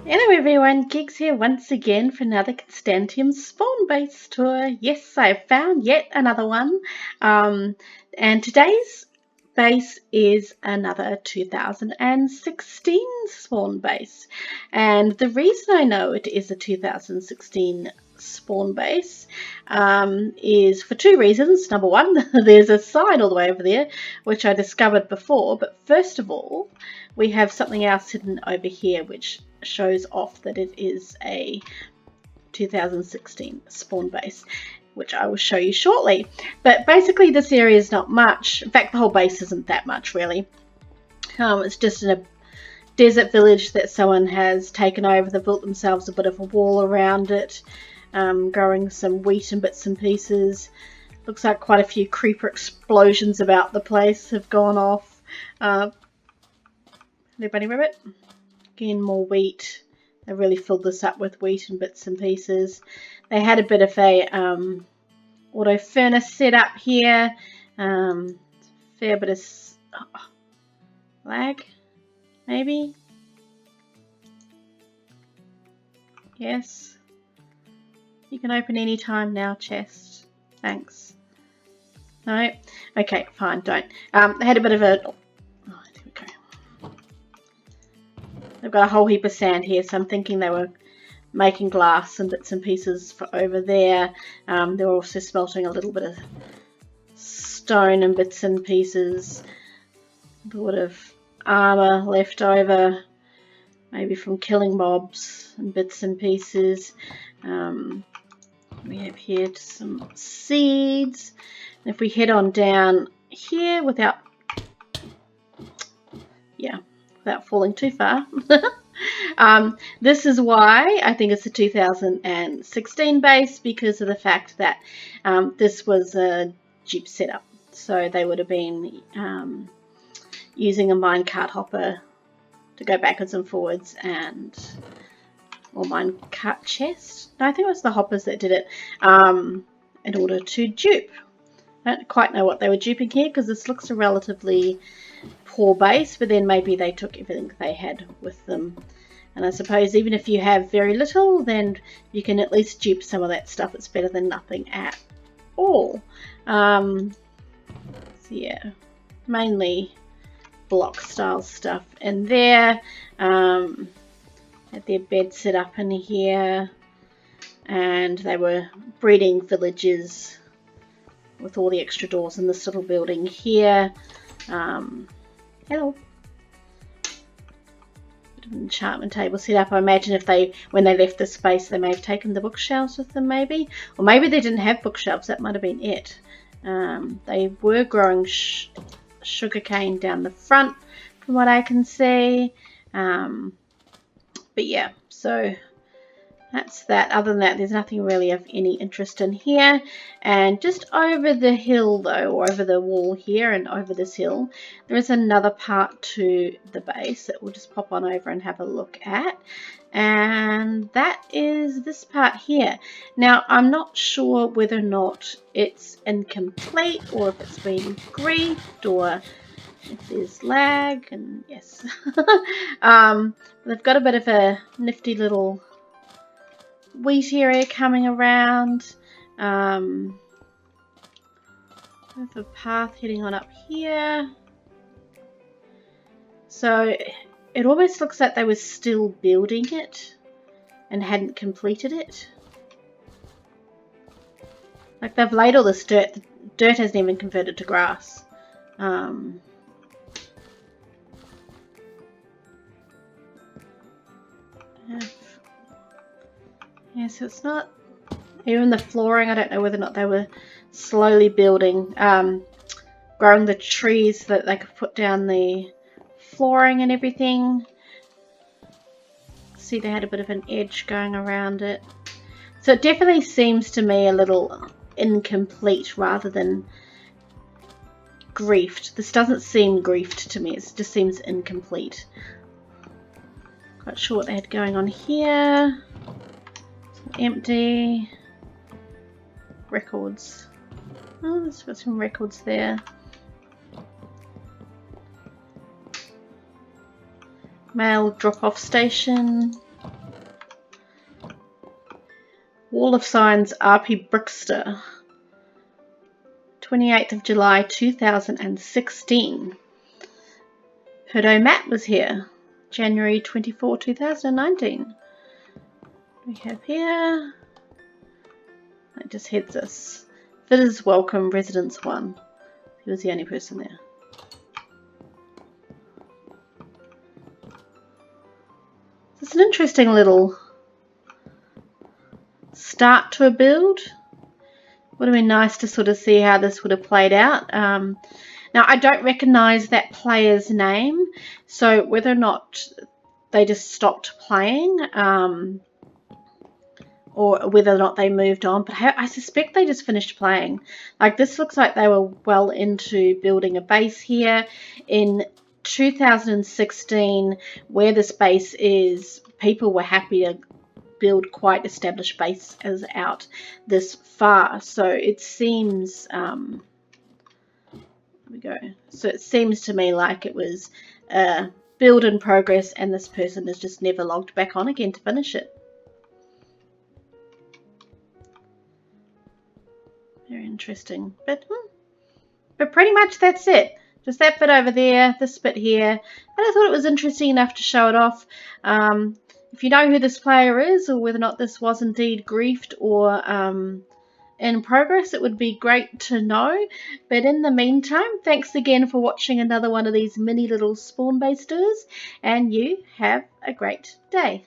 Hello everyone, Gigs here once again for another Constantiam spawn base tour. Yes, I found yet another one. And today's base is another 2016 spawn base. And the reason I know it is a 2016 spawn base is for two reasons. Number one, there's a sign all the way over there, which I discovered before. But first of all, we have something else hidden over here, which shows off that it is a 2016 spawn base, which I will show you shortly. But basically this area is not much. In fact, the whole base isn't that much really. It's just in a desert village that someone has taken over. They've built themselves a bit of a wall around it, growing some wheat and bits and pieces. Looks like quite a few creeper explosions about the place have gone off. Hello bunny rabbit. Again, more wheat. They really filled this up with wheat and bits and pieces. They had a bit of a auto furnace set up here. Fair bit of lag, maybe. Yes. You can open any time now, chest. Thanks. No? Okay, fine, don't. They had a bit of a... They've got a whole heap of sand here, so I'm thinking they were making glass and bits and pieces for over there. They were also smelting a little bit of stone and bits and pieces. A bit of armor left over, maybe from killing mobs and bits and pieces. We have here some seeds. And if we head on down here without falling too far. This is why I think it's a 2016 base, because of the fact that this was a Jeep setup. So they would have been using a minecart hopper to go backwards and forwards, or minecart chest. No, I think it was the hoppers that did it in order to dupe. I don't quite know what they were duping here, because this looks a relatively poor base, but then maybe they took everything they had with them. And I suppose even if you have very little, then you can at least dupe some of that stuff. It's better than nothing at all. So yeah, mainly block style stuff in there. Had their bed set up in here, and they were breeding villages with all the extra doors in this little building here. Hello. Bit of an enchantment table set up. I imagine if when they left this space, they may have taken the bookshelves with them, maybe. Or maybe they didn't have bookshelves. That might have been it. They were growing sugarcane down the front, from what I can see. But yeah, so that's that. Other than that, there's nothing really of any interest in here. And just over the hill though, or over the wall here and over this hill, there is another part to the base that we'll just pop on over and have a look at. And that is this part here. Now, I'm not sure whether or not it's incomplete, or if it's been griefed, or if there's lag. And yes. They've got a bit of a nifty little wheat area coming around. I have a path heading on up here. So it almost looks like they were still building it and hadn't completed it. Like they've laid all this dirt. The dirt hasn't even converted to grass. Yeah, so it's not even the flooring. I don't know whether or not they were slowly building, growing the trees so that they could put down the flooring and everything. See, they had a bit of an edge going around it. So it definitely seems to me a little incomplete rather than griefed. This doesn't seem griefed to me. It just seems incomplete. Quite sure what they had going on here. Empty records. Oh, there's got some records there. Mail drop-off station. Wall of Signs RP Brickster, 28th of July 2016. Hodo Matt was here, January 24, 2019. We have here, it just heads us. Visitors welcome, residents 1. He was the only person there. It's an interesting little start to a build. Would have been nice to sort of see how this would have played out. Now, I don't recognise that player's name, so whether or not they just stopped playing, or whether or not they moved on, but I suspect they just finished playing. Like, this looks like they were well into building a base here. In 2016, where this base is, people were happy to build quite established bases out this far. So it seems, there we go. So it seems to me like it was a build in progress, and this person has just never logged back on again to finish it. Very interesting. But pretty much that's it. Just that bit over there, this bit here. And I thought it was interesting enough to show it off. If you know who this player is, or whether or not this was indeed griefed or in progress, it would be great to know. But in the meantime, thanks again for watching another one of these mini little spawn-based tours, and you have a great day.